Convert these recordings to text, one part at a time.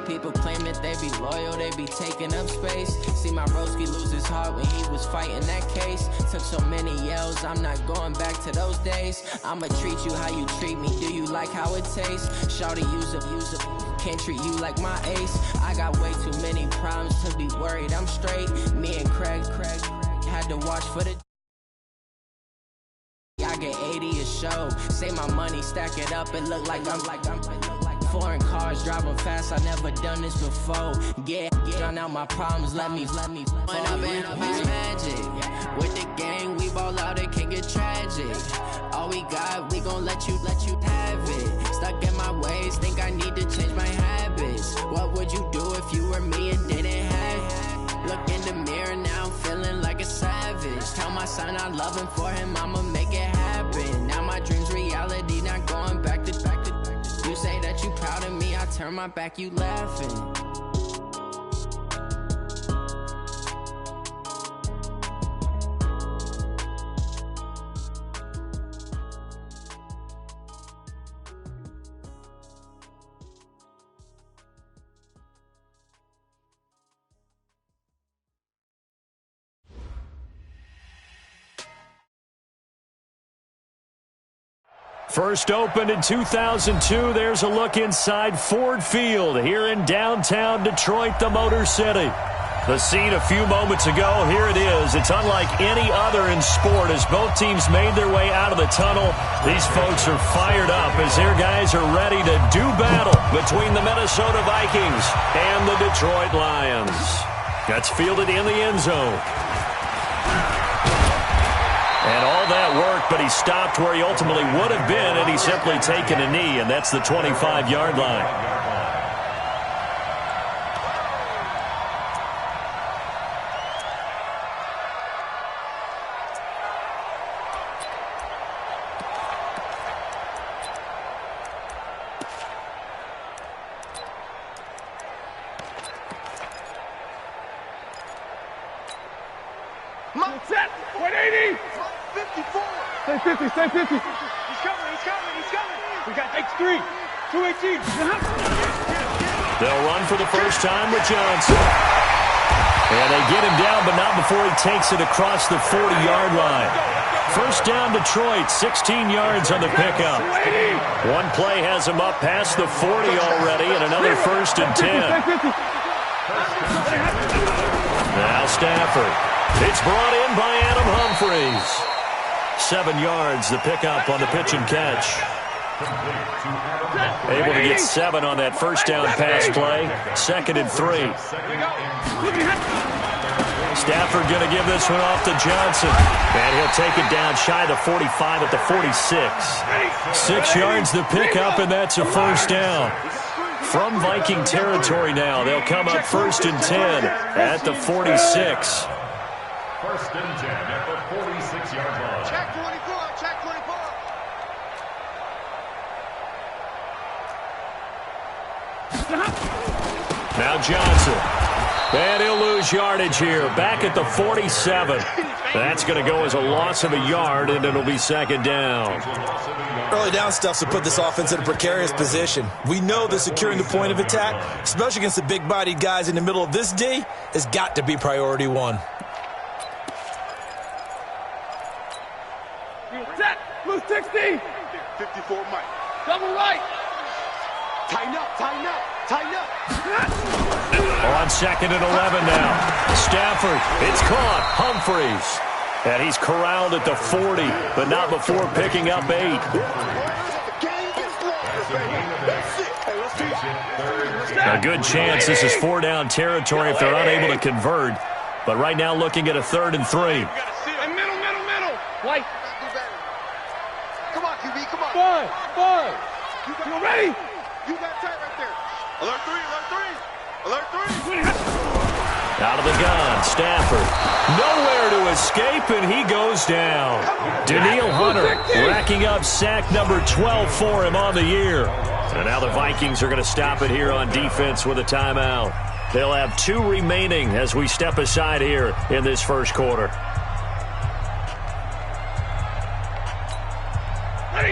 People claim that they be loyal, they be taking up space. See my broski lose his heart when he was fighting that case. Took so many yells, I'm not going back to those days. I'ma treat you how you treat me, do you like how it tastes? Shawty, use up, can't treat you like my ace. I got way too many problems to be worried, I'm straight. Me and Craig had to watch for the... I get 80 a show, say my money, stack it up, it look like I'm foreign cars, driving fast, I never done this before. Get drown out my problems, let me When I've been magic, with the gang, we ball out, it can get tragic. All we got, we gon' let you have it. Stuck in my ways, think I need to change my habits. What would you do if you were me and didn't have it? Look in the mirror now, I'm feeling like a savage. Tell my son I love him, for him I'ma make it happen. Now my dream's reality, not going back to. You say that you proud of me, I turn my back, you laughing. First opened in 2002, there's a look inside Ford Field here in downtown Detroit, the Motor City. The scene a few moments ago, here it is. It's unlike any other in sport as both teams made their way out of the tunnel. These folks are fired up as their guys are ready to do battle between the Minnesota Vikings and the Detroit Lions. That's fielded in the end zone. And all that worked, but he stopped where he ultimately would have been had he simply taken a knee, and that's the 25-yard line. Set, 180, 54, stay 50, stay 50. He's coming. We got X3, 218. They'll run for the first time with Johnson. And they get him down, but not before he takes it across the 40-yard line. First down Detroit, 16 yards on the pickup. One play has him up past the 40 already, and another first and 10. Now Stafford. It's brought in by Adam Humphries. 7 yards, the pickup on the pitch and catch. Able to get 7 on that first down pass play. 2nd and 3. Stafford going to give this one off to Johnson. And he'll take it down shy of the 45 at the 46. 6 yards the pickup, and that's a first down. From Viking territory now, they'll come up 1st and 10 at the 46. 1st and 10 at the 46-yard line. Check 24. Now Johnson. And he'll lose yardage here. Back at the 47. That's going to go as a loss of a yard, and it'll be 2nd down. Early down stuff to put this offense in a precarious position. We know that securing the point of attack, especially against the big-bodied guys in the middle of this D, has got to be priority one. Set, blue 60. 54 Mike. Double right. Tighten up. On 2nd and 11 now. Stafford, it's caught. Humphries. And he's corralled at the 40, but not before picking up 8. A good chance this is 4-down territory if they're unable to convert. But right now looking at a 3rd and 3. Middle. White. Come on, QB, come on. 5. You ready? You got tight right there. Alert 3. Out of the gun, Stafford. Nowhere to escape, and he goes down. Daniil Hunter racking up sack number 12 for him on the year. And now the Vikings are going to stop it here on defense with a timeout. They'll have 2 remaining as we step aside here in this first quarter.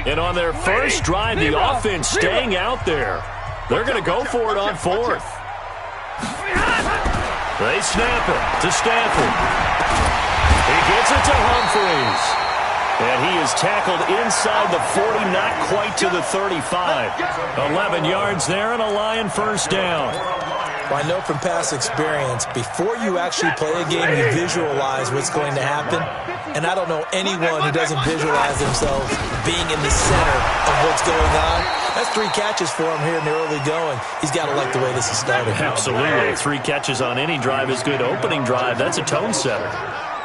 And on their first drive, the offense staying out there. They're going to go for it on 4th. They snap it to Stafford. He gets it to Humphries. And he is tackled inside the 40, not quite to the 35. 11 yards there and a Lion first down. Well, I know from past experience, before you actually play a game, you visualize what's going to happen. And I don't know anyone who doesn't visualize themselves being in the center of what's going on. That's 3 catches for him here in the early going. He's got to like the way this is starting. Absolutely. 3 catches on any drive is good. Opening drive, that's a tone setter.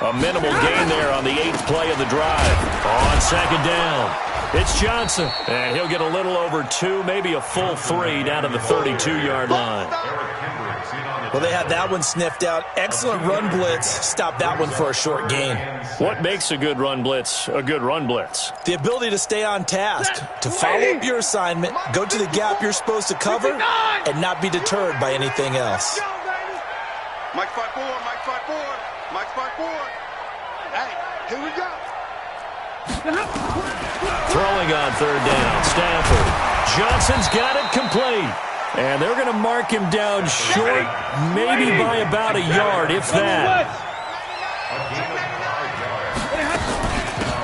A minimal gain there on the 8th play of the drive. On second down, it's Johnson. And he'll get a little over 2, maybe a full 3 down to the 32-yard line. Well, they had that one sniffed out. Excellent run blitz. Stop that one for a short gain. What makes a good run blitz a good run blitz? The ability to stay on task, to follow up your assignment, go to the gap you're supposed to cover, and not be deterred by anything else. Mike 5-4, Mike 5-4, Mike 5-4. Hey, here we go. Throwing on third down, Stafford. Johnson's got it complete. And they're going to mark him down short, maybe by about a yard, if that.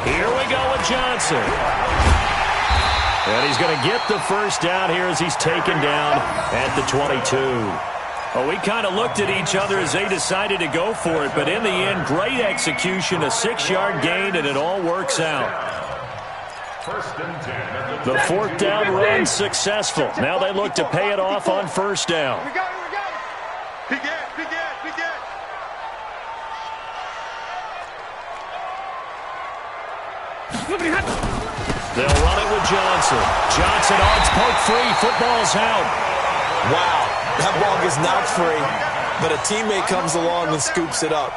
Here we go with Johnson. And he's going to get the first down here as he's taken down at the 22. Well, we kind of looked at each other as they decided to go for it, but in the end, great execution, a 6-yard gain, and it all works out. The 4th down run successful. Now they look to pay it off on first down. We got it. Begin. They'll run it with Johnson. Johnson odds poke free. Football's out. Wow, that ball gets knocked free, but a teammate comes along and scoops it up.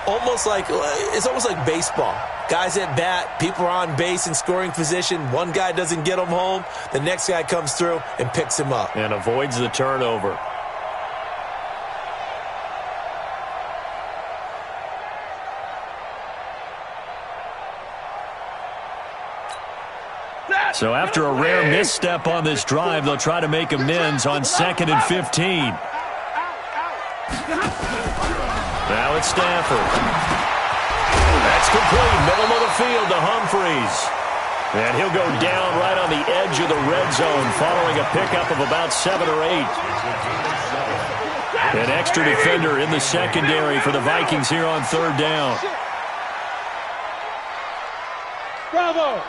It's almost like baseball. Guys at bat, people are on base in scoring position. One guy doesn't get him home. The next guy comes through and picks him up. And avoids the turnover. So after a rare misstep on this drive, they'll try to make amends on 2nd and 15. Now it's Stafford. That's complete. Middle of the field to Humphries. And he'll go down right on the edge of the red zone following a pickup of about 7 or 8. An extra defender in the secondary for the Vikings here on third down. Bravo!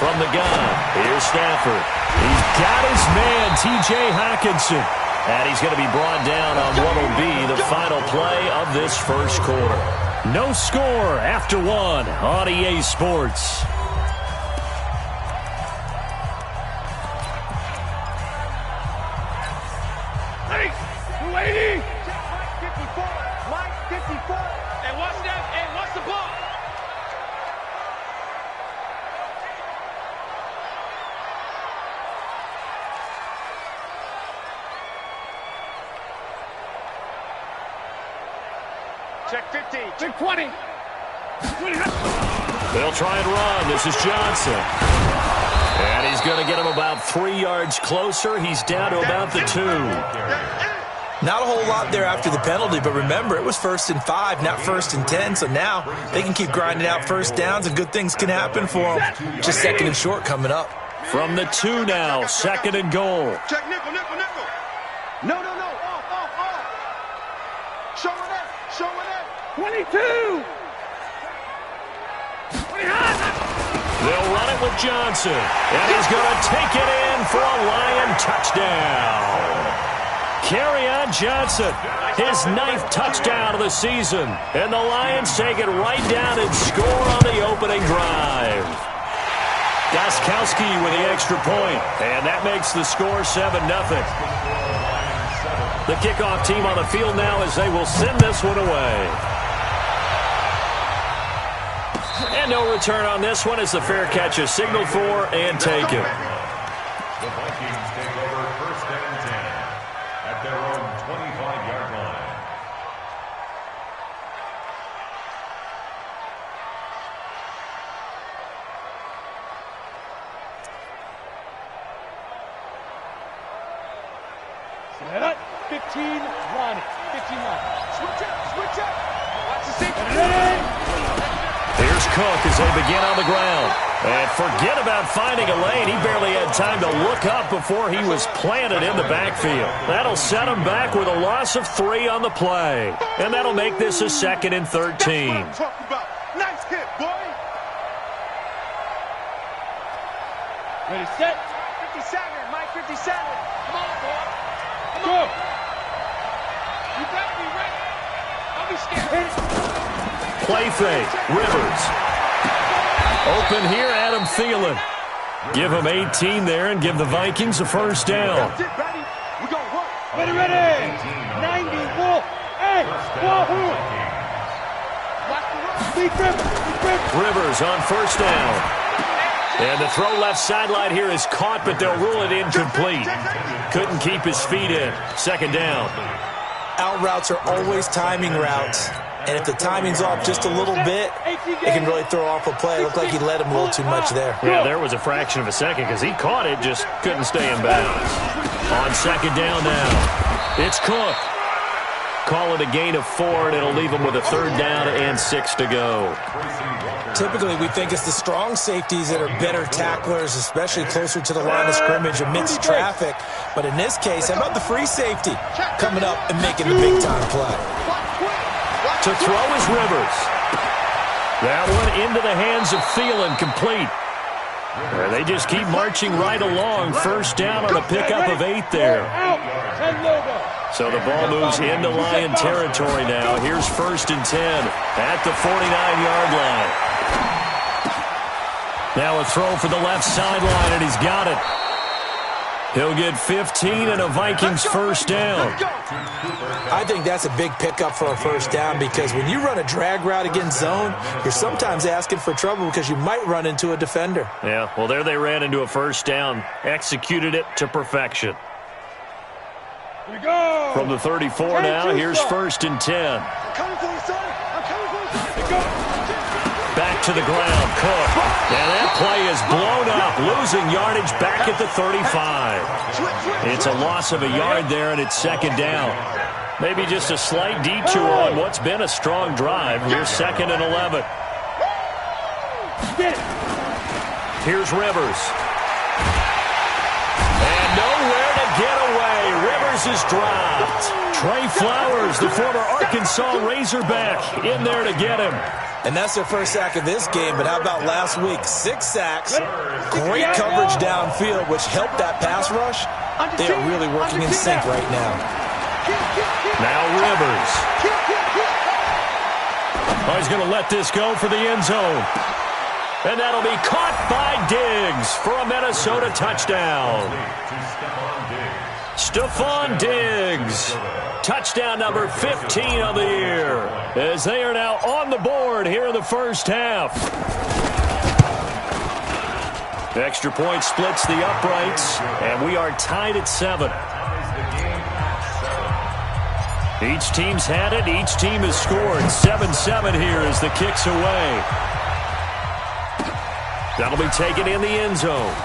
From the gun, here's Stafford. He's got his man, T.J. Hockenson. And he's going to be brought down on what will be the final play of this first quarter. No score after 1 on EA Sports. Hey, 280! Mike 54, Mike 54. And what's that? And what's the ball? Check 15. Check 20. They'll try and run. This is Johnson. And he's going to get him about 3 yards closer. He's down to about the 2. Not a whole lot there after the penalty, but remember, it was 1st and 5, not 1st and 10, so now they can keep grinding out first downs and good things can happen for them. Just 2nd and short coming up. From the 2 now, 2nd and goal. Check nickel. No. Off. Show it in. 22. 20 high. They'll run it with Johnson. And he's going to take it in for a Lion touchdown. Kerryon Johnson, his 9th touchdown of the season. And the Lions take it right down and score on the opening drive. Gostkowski with the extra point. And that makes the score 7-0. The kickoff team on the field now as they will send this one away. And no return on this one as the fair catch is signaled for and taken. The Vikings take over 1st and 10 at their own 25-yard line. 15 line. 15 line. Switch up. Watch the safety. Here's Cook as they begin on the ground. And forget about finding a lane. He barely had time to look up before he was planted in the backfield. That'll set him back with a loss of 3 on the play. And that'll make this a 2nd and 13. That's what I'm talking about. Nice hit, boy. Ready, set. 57, Mike 57. Come on, boy. Come on. You better be ready. Don't be scared. Play fake. Rivers. Open here, Adam Thielen. Give him 18 there and give the Vikings a first down. That's it, buddy. We're going to work. Ready. 90, Wolf. Hey, Wahoo. Rivers on first down. And the throw left sideline here is caught, but they'll rule it incomplete. Couldn't keep his feet in. 2nd down. Out routes are always timing routes. And if the timing's off just a little bit, it can really throw off a play. It looked like he led him a little too much there. Yeah, there was a fraction of a second because he caught it, just couldn't stay in bounds. On 2nd down now, it's Cook. Call it a gain of 4, and it'll leave him with a 3rd down and 6 to go. Typically, we think it's the strong safeties that are better tacklers, especially closer to the line of scrimmage amidst traffic. But in this case, how about the free safety coming up and making the big-time play? To throw is Rivers. That one into the hands of Thielen, complete. They just keep marching right along. First down on a pickup of 8 there. So the ball moves into Lion territory now. Here's 1st and 10 at the 49-yard line. Now a throw for the left sideline, and he's got it. He'll get 15 and a Vikings first down. I think that's a big pickup for a first down because when you run a drag route against zone, you're sometimes asking for trouble because you might run into a defender. Yeah, well, there they ran into a first down. Executed it to perfection. Here we go. From the 34 now, here's 1st and 10. I'm coming for you, son. I'm coming for you, son. Go. Back to the ground, Cook. And that play is blown up, losing yardage back at the 35. It's a loss of a yard there, and it's 2nd down. Maybe just a slight detour on what's been a strong drive. Here's 2nd and 11. Here's Rivers. And nowhere to get away. Rivers is dropped. Trey Flowers, the former Arkansas Razorback, in there to get him. And that's their first sack of this game, but how about last week? 6 sacks, great coverage downfield, which helped that pass rush. They are really working in sync right now. Now Rivers. Oh, he's going to let this go for the end zone. And that'll be caught by Diggs for a Minnesota touchdown. Stephon Diggs. Touchdown number 15 of the year, as they are now on the board here in the first half. The extra point splits the uprights, and we are tied at 7. Each team's had it. Each team has scored. 7-7 here as the kick's away. That'll be taken in the end zone.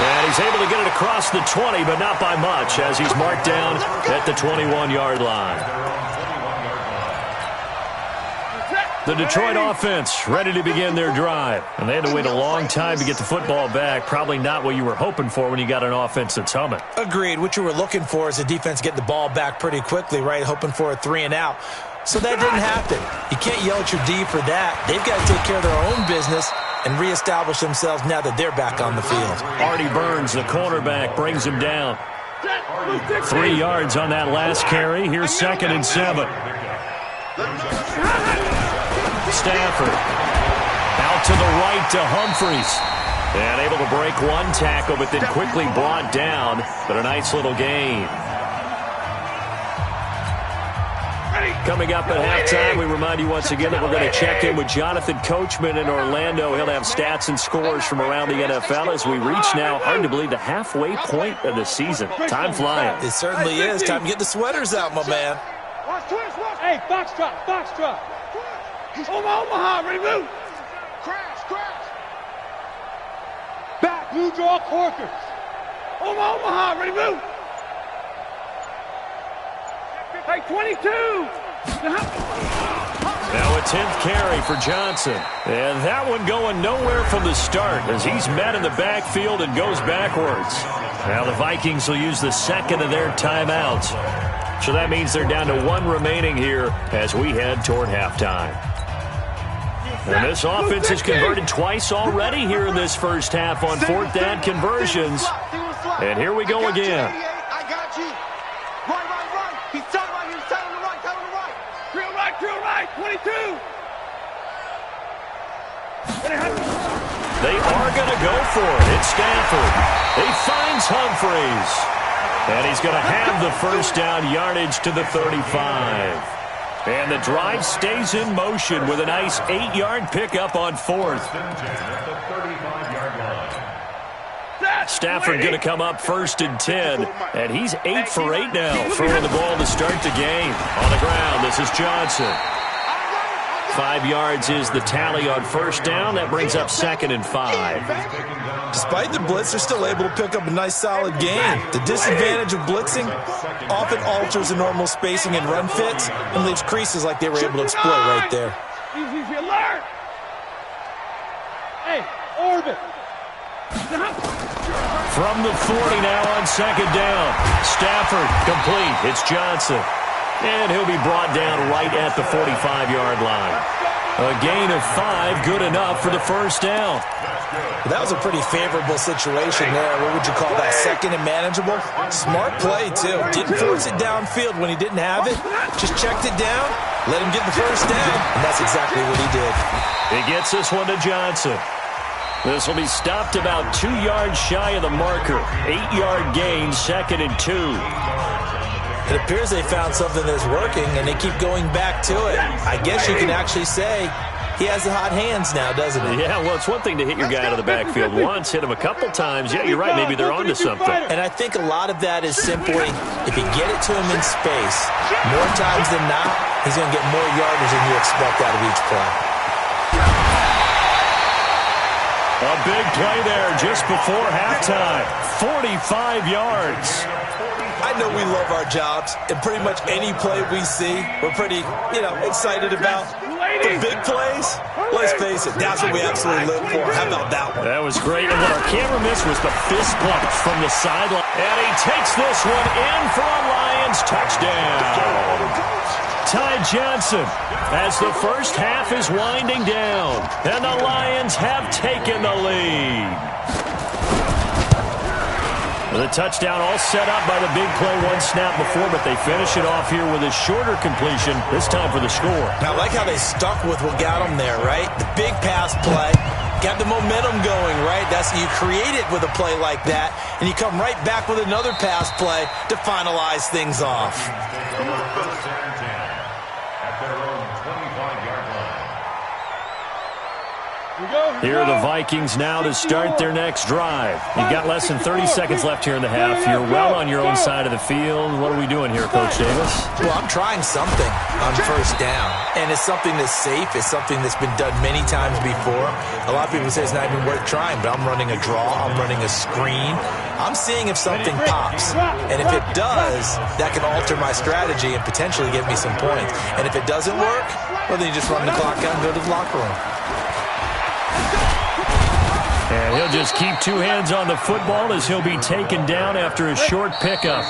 And he's able to get it across the 20, but not by much, as he's marked down at the 21-yard line. The Detroit offense ready to begin their drive. And they had to wait a long time to get the football back. Probably not what you were hoping for when you got an offense that's humming. Agreed. What you were looking for is the defense getting the ball back pretty quickly, right? Hoping for a 3-and-out. So that didn't happen. You can't yell at your D for that. They've got to take care of their own business and reestablish themselves now that they're back on the field. Artie Burns, the cornerback, brings him down. 3 yards on that last carry. Here's 2nd and 7. Stafford out to the right to Humphries. And able to break one tackle, but then quickly brought down. But a nice little gain. Coming up at halftime, we remind you once again that we're going to check in with Jonathan Coachman in Orlando. He'll have stats and scores from around the NFL as we reach now, hard to believe, the halfway point of the season. Time flying. It certainly is. Time to get the sweaters out, my man. Hey, box drop, box drop. Omaha, ready, move. Crash. Back, blue draw, Corkers. Omaha, ready, move. Right, 22. Now a 10th carry for Johnson. And that one going nowhere from the start as he's met in the backfield and goes backwards. Now the Vikings will use the second of their timeouts. So that means they're down to one remaining here as we head toward halftime. And this offense has converted twice already here in this first half on fourth down conversions. And here we go again. I got you. Right. He's tied right here. He's tied on the right. Tied on the right. Drill right. 22. They are going to go for it. It's Stafford. He finds Humphreys. And he's going to have the first down yardage to the 35. And the drive stays in motion with a nice 8-yard pickup on fourth. Stafford going to come up first and 10. And he's 8 for 8 now, throwing the ball to start the game. On the ground, this is Johnson. 5 yards is the tally on first down. That brings up 2nd and 5. Despite the blitz, they're still able to pick up a nice, solid gain. The disadvantage of blitzing often alters the normal spacing and run fits and leaves creases like they were able to exploit right there. Easy alert. Hey, orbit. From the 40 now on 2nd down. Stafford complete. It's Johnson. And he'll be brought down right at the 45-yard line. A gain of 5, good enough for the first down. That was a pretty favorable situation there. What would you call that? Second and manageable? Smart play, too. Didn't force it downfield when he didn't have it. Just checked it down, let him get the first down, and that's exactly what he did. He gets this one to Johnson. This will be stopped about 2 yards shy of the marker. 8-yard gain, 2nd and 2. It appears they found something that's working, and they keep going back to it. I guess you can actually say he has the hot hands now, doesn't he? Yeah, well, it's one thing to hit your guy out of the backfield once, hit him a couple times. Yeah, you're right. Maybe they're onto something. And I think a lot of that is simply if you get it to him in space, more times than not, he's going to get more yardage than you expect out of each play. A big play there just before halftime. 45 yards. I know we love our jobs, and pretty much any play we see, we're pretty, excited about. The big plays, let's face it, that's what we absolutely live for. How about that one? That was great, and what our camera missed was the fist bump from the sideline. And he takes this one in for a Lions touchdown. Ty Johnson as the first half is winding down, and the Lions have taken the lead. The touchdown all set up by the big play one snap before, but they finish it off here with a shorter completion, this time for the score. Now, I like how they stuck with what got them there, right? The big pass play, got the momentum going, right? That's you create it with a play like that, and you come right back with another pass play to finalize things off. Here are the Vikings now to start their next drive. You've got less than 30 seconds left here in the half. You're well on your own side of the field. What are we doing here, Coach Davis? Well, I'm trying something on first down, and it's something that's safe. It's something that's been done many times before. A lot of people say it's not even worth trying, but I'm running a draw. I'm running a screen. I'm seeing if something pops, and if it does, that can alter my strategy and potentially give me some points. And if it doesn't work, well, then you just run the clock out and go to the locker room. And he'll just keep 2 hands on the football as he'll be taken down after a short pickup.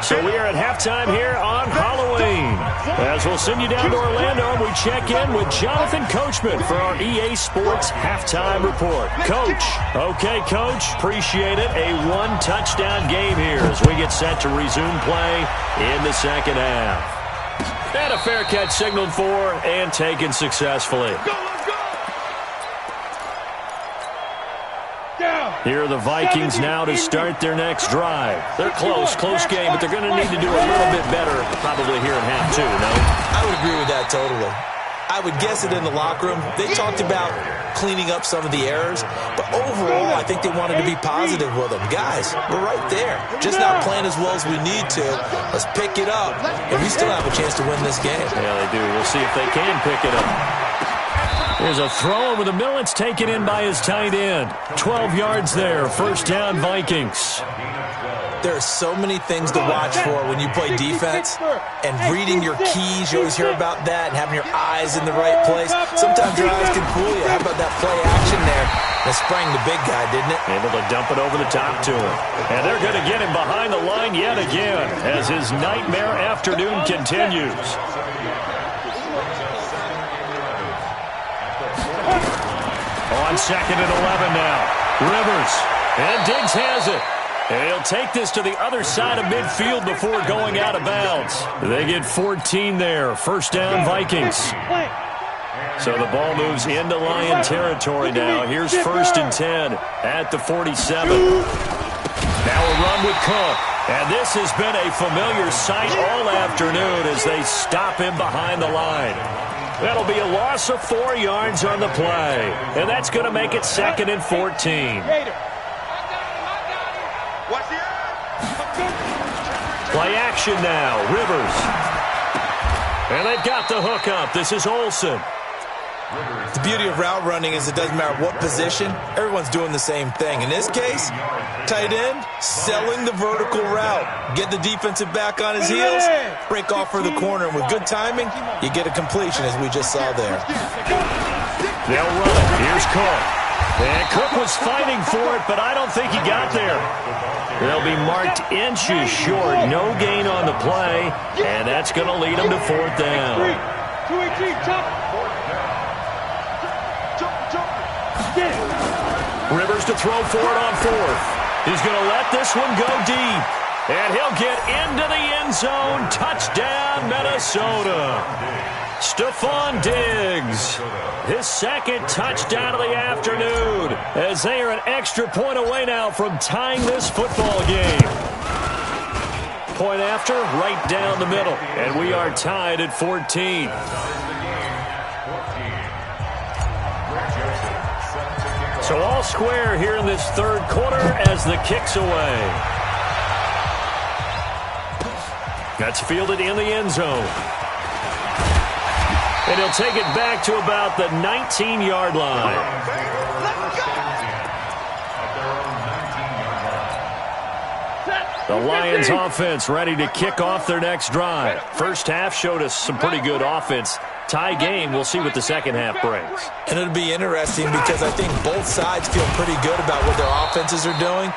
So we are at halftime here on Halloween. As we'll send you down to Orlando, and we check in with Jonathan Coachman for our EA Sports Halftime Report. Coach. Okay, Coach. Appreciate it. A 1-touchdown game here as we get set to resume play in the second half. And a fair catch signaled for and taken successfully. Here are the Vikings now to start their next drive. They're close game, but they're going to need to do a little bit better probably here in half 2, no? I would agree with that totally. I would guess it in the locker room. They talked about cleaning up some of the errors, but overall, I think they wanted to be positive with them. Guys, we're right there. Just not playing as well as we need to. Let's pick it up, and we still have a chance to win this game. Yeah, they do. We'll see if they can pick it up. There's a throw over the middle. It's taken in by his tight end. 12 yards there. First down, Vikings. There are so many things to watch for when you play defense, and reading your keys, you always hear about that, and having your eyes in the right place. Sometimes your eyes can fool you. How about that play action there? That sprang the big guy, didn't it? Able to dump it over the top to him. And they're going to get him behind the line yet again as his nightmare afternoon continues. On 2nd and 11 now. Rivers. And Diggs has it. And he'll take this to the other side of midfield before going out of bounds. They get 14 there. First down, Vikings. So the ball moves into Lion territory now. Here's 1st and 10 at the 47. Now a run with Cook. And this has been a familiar sight all afternoon as they stop him behind the line. That'll be a loss of 4 yards on the play. And that's going to make it 2nd and 14. Play action now. Rivers. And they've got the hook up. This is Olsen. The beauty of route running is it doesn't matter what position, everyone's doing the same thing. In this case, tight end, selling the vertical route. Get the defensive back on his heels, break off for the corner, and with good timing, you get a completion as we just saw there. They'll run it. Here's Cook. And Cook was fighting for it, but I don't think he got there. They'll be marked inches short. No gain on the play, and that's going to lead them to 4th down. 2-8-3, jump. Rivers to throw for it on 4th. He's going to let this one go deep. And he'll get into the end zone. Touchdown, Minnesota. Stephon Diggs. His 2nd touchdown of the afternoon. As they are an extra point away now from tying this football game. Point after, right down the middle. And we are tied at 14. So all square here in this 3rd quarter as the kick's away. That's fielded in the end zone. And he'll take it back to about the 19-yard line. The Lions offense ready to kick off their next drive. First half showed us some pretty good offense. Tie game, we'll see what the second half brings. And it'll be interesting because I think both sides feel pretty good about what their offenses are doing.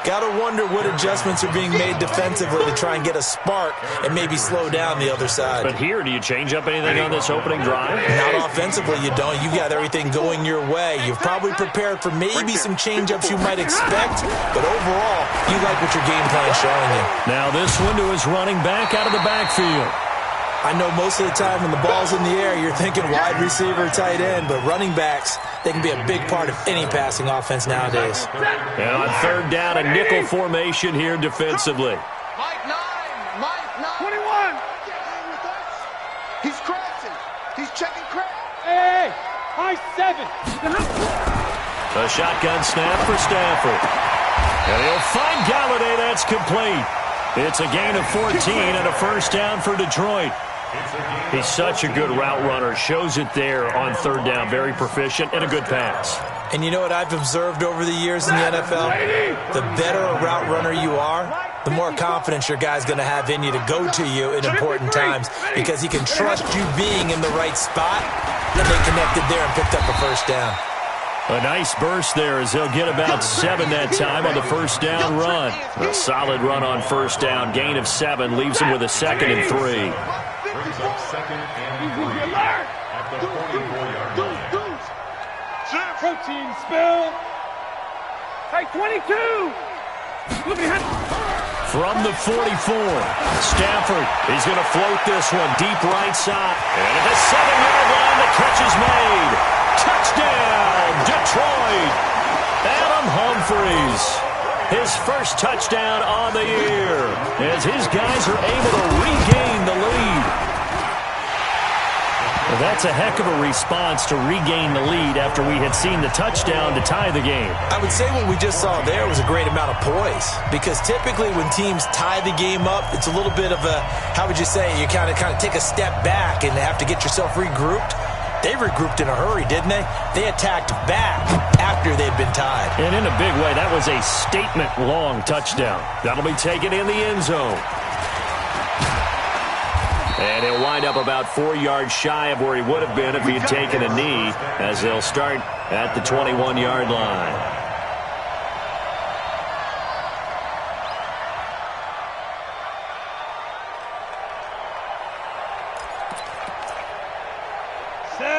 Got to wonder what adjustments are being made defensively to try and get a spark and maybe slow down the other side. But here, do you change up anything on this opening drive? Not offensively, you don't. You've got everything going your way. You've probably prepared for maybe some change-ups you might expect, but overall, you like what your game plan is showing you. Now this one to his running back out of the backfield. I know most of the time when the ball's in the air, you're thinking wide receiver, tight end, but running backs, they can be a big part of any passing offense nowadays. And on 3rd down, a nickel formation here defensively. Mike 9. 21. He's crashing. He's checking crash. Hey, high 7. A shotgun snap for Stafford. And he'll find Galladay. That's complete. It's a gain of 14 and a first down for Detroit. He's such a good route runner. Shows it there on 3rd down. Very proficient and a good pass. And you know what I've observed over the years in the NFL? The better a route runner you are, the more confidence your guy's going to have in you to go to you in important times because he can trust you being in the right spot, and they connected there and picked up a first down. A nice burst there as they'll get about 7 that time on the first down run. A solid run on first down. Gain of 7 leaves him with a 2nd and 3. Brings up 2nd and 3 at the 44-yard line. Protein spill. Hey, 22. From the 44, Stafford, he's going to float this one deep right side. And at the 7-yard line, the catch is made. Touchdown, Detroit. Adam Humphries, his first touchdown on the year, as his guys are able to regain the lead. Well, that's a heck of a response to regain the lead after we had seen the touchdown to tie the game. I would say what we just saw there was a great amount of poise because typically when teams tie the game up, it's a little bit of a, how would you say, you kind of take a step back and have to get yourself regrouped. They regrouped in a hurry, didn't they? They attacked back after they'd been tied. And in a big way, that was a statement-long touchdown. That'll be taken in the end zone. And he'll wind up about 4 yards shy of where he would have been if he had taken a knee, as they'll start at the 21-yard line.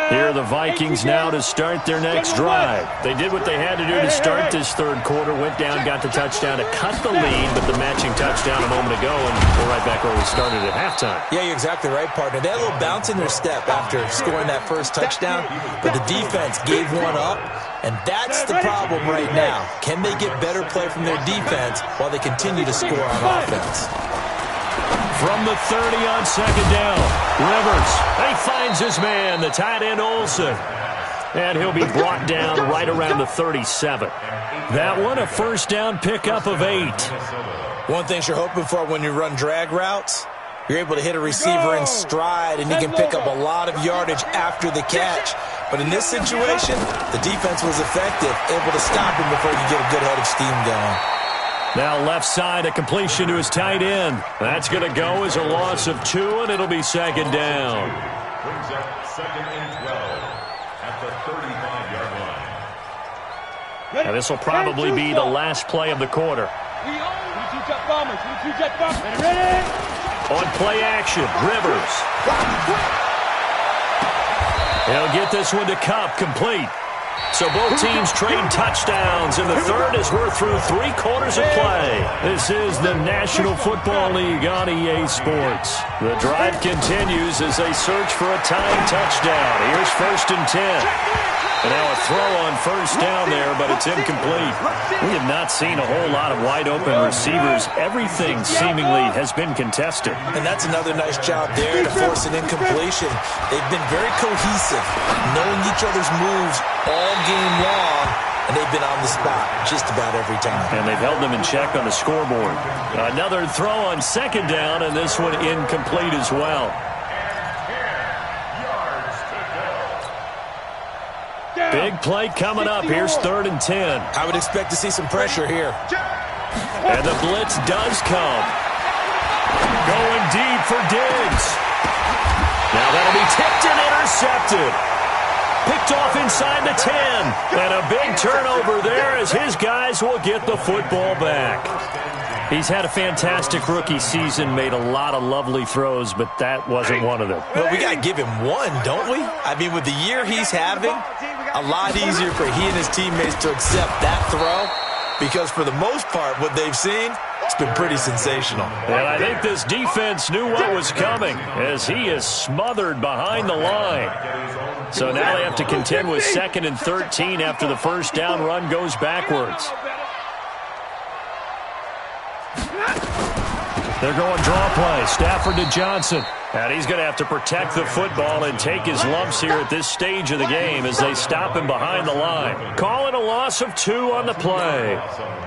Here are the Vikings now to start their next drive. They did what they had to do to start this third quarter, went down, got the touchdown to cut the lead, but the matching touchdown a moment ago, and we're right back where we started at halftime. Yeah, you're exactly right, partner. They had a little bounce in their step after scoring that first touchdown, but the defense gave one up, and that's the problem right now. Can they get better play from their defense while they continue to score on offense? From the 30 on second down, Rivers, he finds his man, the tight end Olsen. And he'll be brought down right around the 37. That one, a first down pickup of 8. One thing you're hoping for when you run drag routes, you're able to hit a receiver in stride, and you can pick up a lot of yardage after the catch. But in this situation, the defense was effective, able to stop him before you get a good head of steam going. Now left side, a completion to his tight end. That's going to go as a loss of 2, and it'll be second down. Brings up 2nd and 12 at the 35-yard line. And this will probably be the last play of the quarter. On play action, Rivers. He'll get this one to Cup, complete. So both teams trade touchdowns, and the third as we're through 3 quarters of play. This is the National Football League on EA Sports. The drive continues as they search for a tying touchdown. Here's 1st and 10. And now a throw on first down there, but it's incomplete. We have not seen a whole lot of wide-open receivers. Everything seemingly has been contested. And that's another nice job there to force an incompletion. They've been very cohesive, knowing each other's moves all game long, and they've been on the spot just about every time. And they've held them in check on the scoreboard. Another throw on second down, and this one incomplete as well. Big play coming up. Here's 3rd and 10. I would expect to see some pressure here. And the blitz does come. Going deep for Diggs. Now that'll be tipped and intercepted. Picked off inside the 10. And a big turnover there as his guys will get the football back. He's had a fantastic rookie season, made a lot of lovely throws, but that wasn't one of them. Well, we got to give him one, don't we? I mean, with the year he's having, a lot easier for he and his teammates to accept that throw, because for the most part, what they've seen, it's been pretty sensational. And I think this defense knew what was coming as he is smothered behind the line. So now they have to contend with 2nd and 13 after the first down run goes backwards. They're going draw play. Stafford to Johnson. And he's going to have to protect the football and take his lumps here at this stage of the game as they stop him behind the line. Calling a loss of 2 on the play.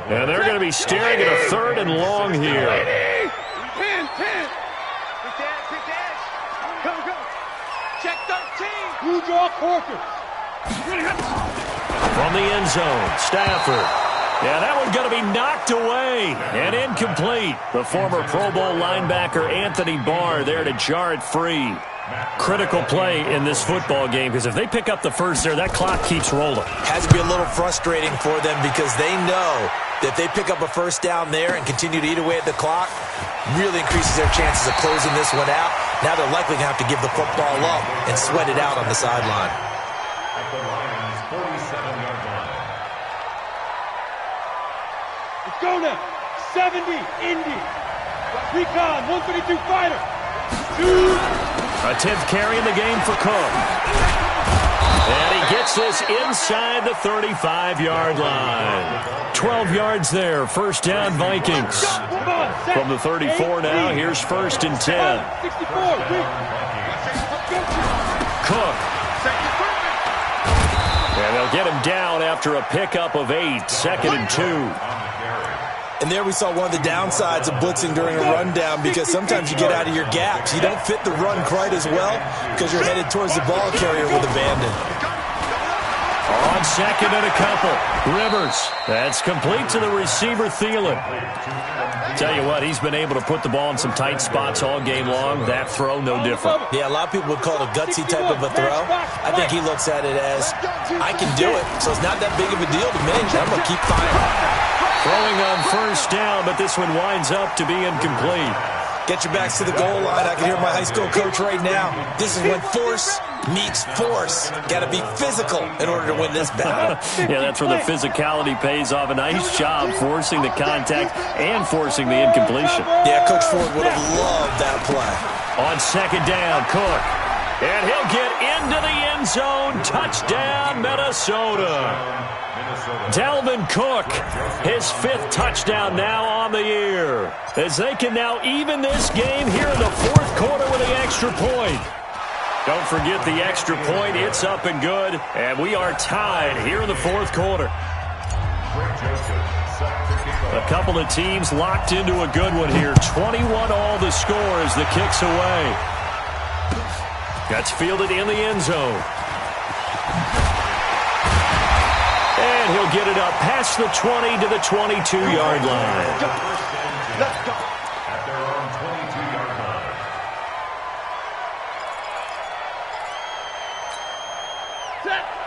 And they're going to be staring at a 3rd and long here. 10. Go. Check 13. Blue draw quarter. From the end zone, Stafford. Yeah, that one's going to be knocked away and incomplete. The former Pro Bowl linebacker Anthony Barr there to jar it free. Critical play in this football game because if they pick up the first there, that clock keeps rolling. Has to be a little frustrating for them because they know that if they pick up a first down there and continue to eat away at the clock, really increases their chances of closing this one out. Now they're likely going to have to give the football up and sweat it out on the sideline. At the Lions' 47-yard line. Go now. 70, Indy. Recon, 132 fighter. 2. A 10th carry in the game for Cook. And he gets this inside the 35-yard line. 12 yards there. First down, Vikings. From the 34 now, here's 1st and 10. 64. Cook. And they'll get him down after a pickup of 8. 2nd and 2. And there we saw one of the downsides of blitzing during a rundown, because sometimes you get out of your gaps. You don't fit the run quite as well because you're headed towards the ball carrier with abandon. On second and a couple, Rivers. That's complete to the receiver, Thielen. Tell you what, he's been able to put the ball in some tight spots all game long. That throw, no different. Yeah, a lot of people would call it a gutsy type of a throw. I think he looks at it as, I can do it, so it's not that big of a deal to me. I'm going to keep firing. Throwing on first down, but this one winds up to be incomplete. Get your backs to the goal line. I can hear my high school coach right now. This is when force meets force. Got to be physical in order to win this battle. Yeah, that's where the physicality pays off. A nice job forcing the contact and forcing the incompletion. Yeah, Coach Ford would have loved that play. On second down, Cook. And he'll get into the end zone. Touchdown, Minnesota. Dalvin Cook, his 5th touchdown now on the year, as they can now even this game here in the 4th quarter with the extra point. Don't forget the extra point. It's up and good, and we are tied here in the 4th quarter. A couple of teams locked into a good one here. 21 all the score as the kick's away. That's fielded in the end zone. And he'll get it up past the 20 to the 22-yard line. Let's go. At their own 22-yard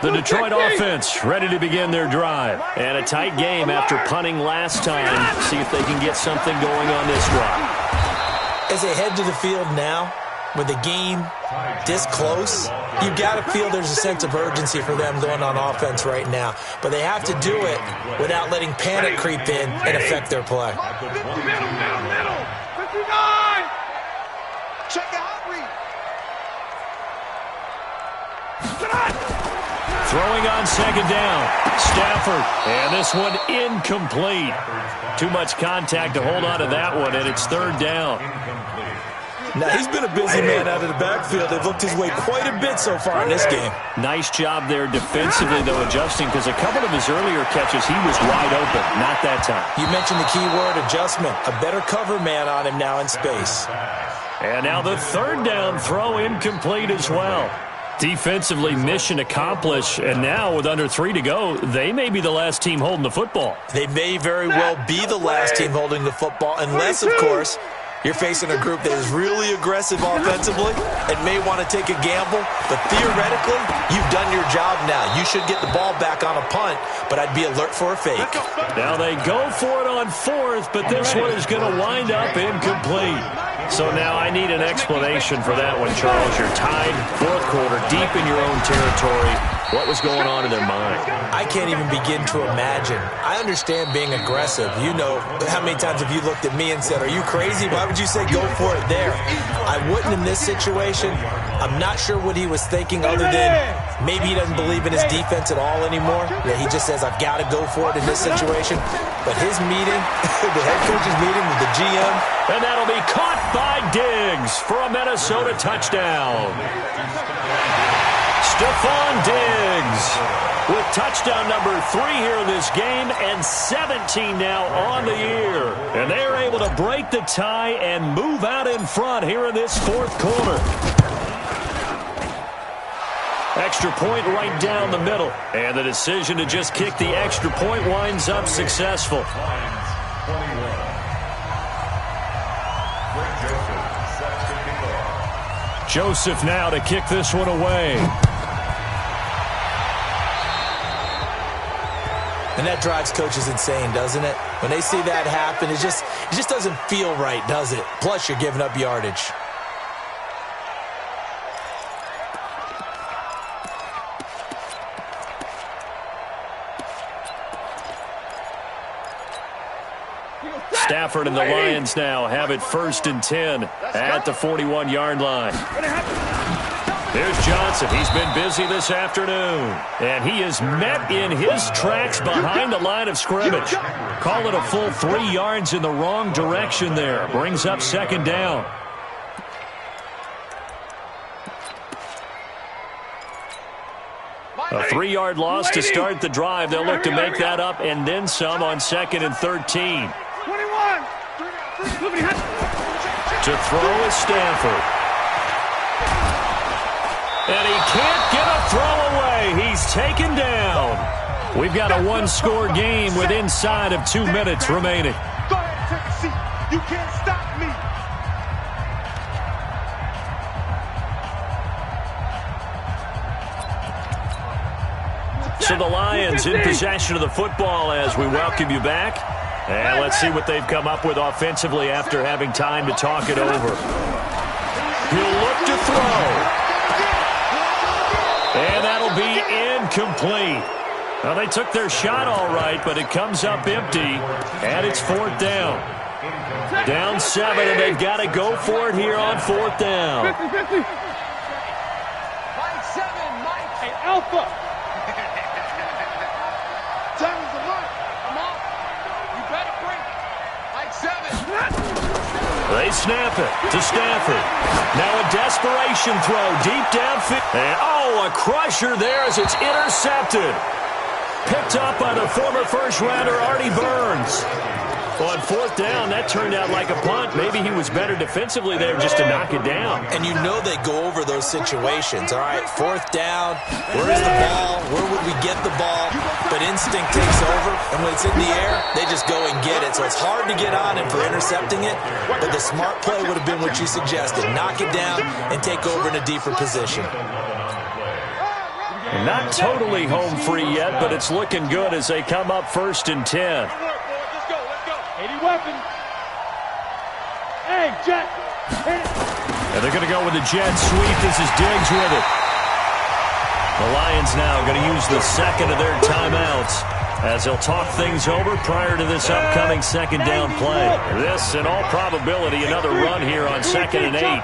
line. The Detroit offense ready to begin their drive. And a tight game after punting last time. See if they can get something going on this drive. As they head to the field now, with the game this close, you got to feel there's a sense of urgency for them going on offense right now. But they have to do it without letting panic creep in and affect their play. Middle. 59. Check out read. Throwing on second down, Stafford. And this one incomplete. Too much contact to hold on to that one, and it's 3rd down. Now, he's been a busy man out of the backfield. They've looked his way quite a bit so far in this game. Nice job there defensively, though, adjusting, because a couple of his earlier catches, he was wide open. Not that time. You mentioned the key word, adjustment. A better cover man on him now in space. And now the 3rd down throw incomplete as well. Defensively, mission accomplished, and now with under 3 to go, they may be the last team holding the football. They may very well be the last team holding the football, unless, of course, you're facing a group that is really aggressive offensively and may want to take a gamble, but theoretically, you've done your job now. You should get the ball back on a punt, but I'd be alert for a fake. Now they go for it on 4th, but this one is going to wind up incomplete. So now I need an explanation for that one, Charles. You're tied, 4th quarter, deep in your own territory. What was going on in their mind? I can't even begin to imagine. I understand being aggressive. You know, how many times have you looked at me and said, are you crazy? Why would you say go for it there? I wouldn't in this situation. I'm not sure what he was thinking other than maybe he doesn't believe in his defense at all anymore. Yeah, he just says, I've got to go for it in this situation. But his meeting, the head coach's meeting with the GM. And that'll be caught by Diggs for a Minnesota touchdown. Stephon Diggs with touchdown number 3 here in this game and 17 now on the year. And they're able to break the tie and move out in front here in this 4th quarter. Extra point right down the middle. And the decision to just kick the extra point winds up successful. Joseph now to kick this one away. And that drives coaches insane, doesn't it? When they see that happen, it just doesn't feel right, does it? Plus, you're giving up yardage. Stafford and the Lions now have it 1st and 10 at the 41-yard line. There's Johnson. He's been busy this afternoon. And he is met in his tracks behind the line of scrimmage. Call it a full 3 yards in the wrong direction there. Brings up 2nd down. A 3-yard loss to start the drive. They'll look to make that up and then some on 2nd and 13. 21. To throw is Stanford. And he can't get a throw away. He's taken down. We've got a one-score game with inside of 2 minutes remaining. Go ahead, take a seat. You can't stop me. So the Lions in possession of the football as we welcome you back. And let's see what they've come up with offensively after having time to talk it over. He'll look to throw. And that'll be incomplete. Well, they took their shot all right, but it comes up empty, and it's 4th down. Down 7, and they've got to go for it here on 4th down. 50-50. Mike 7, Mike. Hey, Alpha. Time is the mark. I'm out. You better break. Mike 7. They snap it to Stanford. Now a desperation throw deep downfield. And, oh, a crusher there as it's intercepted. Picked up by the former first-rounder Artie Burns. On 4th down, that turned out like a punt. Maybe he was better defensively there just to knock it down. And you know they go over those situations. All right, 4th down, where's the ball? Where would we get the ball? But instinct takes over, and when it's in the air, they just go and get it. So it's hard to get on him for intercepting it, but the smart play would have been what you suggested. Knock it down and take over in a deeper position. Not totally home free yet, but it's looking good as they come up 1st and 10. Let's go. 80 weapon. Hey, Jet. And they're going to go with the jet sweep. This is Diggs with it. The Lions now going to use the second of their timeouts as they'll talk things over prior to this upcoming 2nd down play. This, in all probability, another run here on 2nd and 8.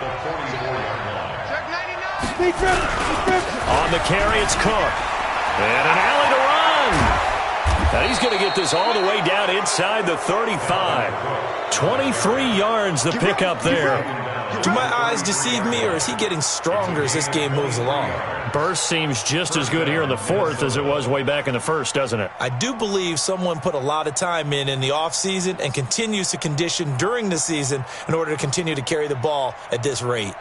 On the carry, it's Cook. And an alley to run. Now he's going to get this all the way down inside the 35. 23 yards the pickup there. Do my eyes deceive me, or is he getting stronger as this game moves along? Burst seems just as good here in the 4th as it was way back in the 1st, doesn't it? I do believe someone put a lot of time in the offseason and continues to condition during the season in order to continue to carry the ball at this rate.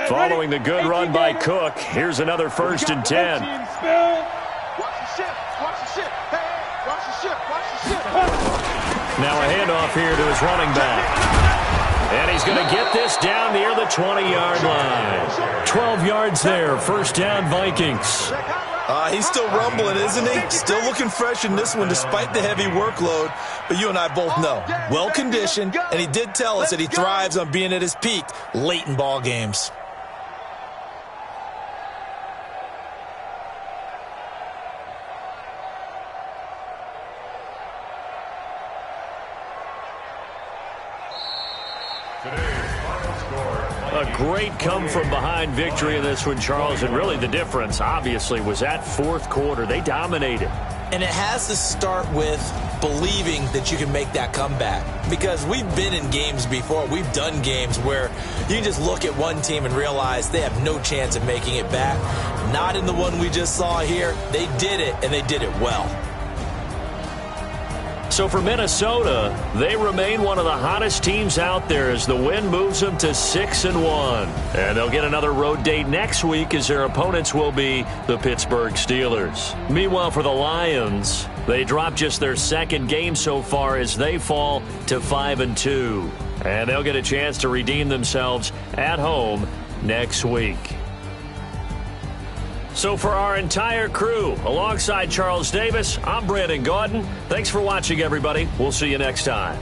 Following the good run by Cook, here's another 1st and 10. Watch the ship. Hey, watch the ship. Now a handoff here to his running back. And he's going to get this down near the 20-yard line. 12 yards there, 1st down Vikings. He's still rumbling, isn't he? Still looking fresh in this one despite the heavy workload. But you and I both know, well-conditioned, and he did tell us that he thrives on being at his peak late in ball games. A great come-from-behind victory in this one, Charles, and really the difference, obviously, was that 4th quarter. They dominated. And it has to start with believing that you can make that comeback. Because we've been in games before. We've done games where you can just look at one team and realize they have no chance of making it back. Not in the one we just saw here. They did it, and they did it well. So for Minnesota, they remain one of the hottest teams out there as the win moves them to 6-1. And they'll get another road date next week as their opponents will be the Pittsburgh Steelers. Meanwhile, for the Lions, they dropped just their 2nd game so far as they fall to 5-2. And they'll get a chance to redeem themselves at home next week. So for our entire crew, alongside Charles Davis, I'm Brandon Gaudin. Thanks for watching, everybody. We'll see you next time.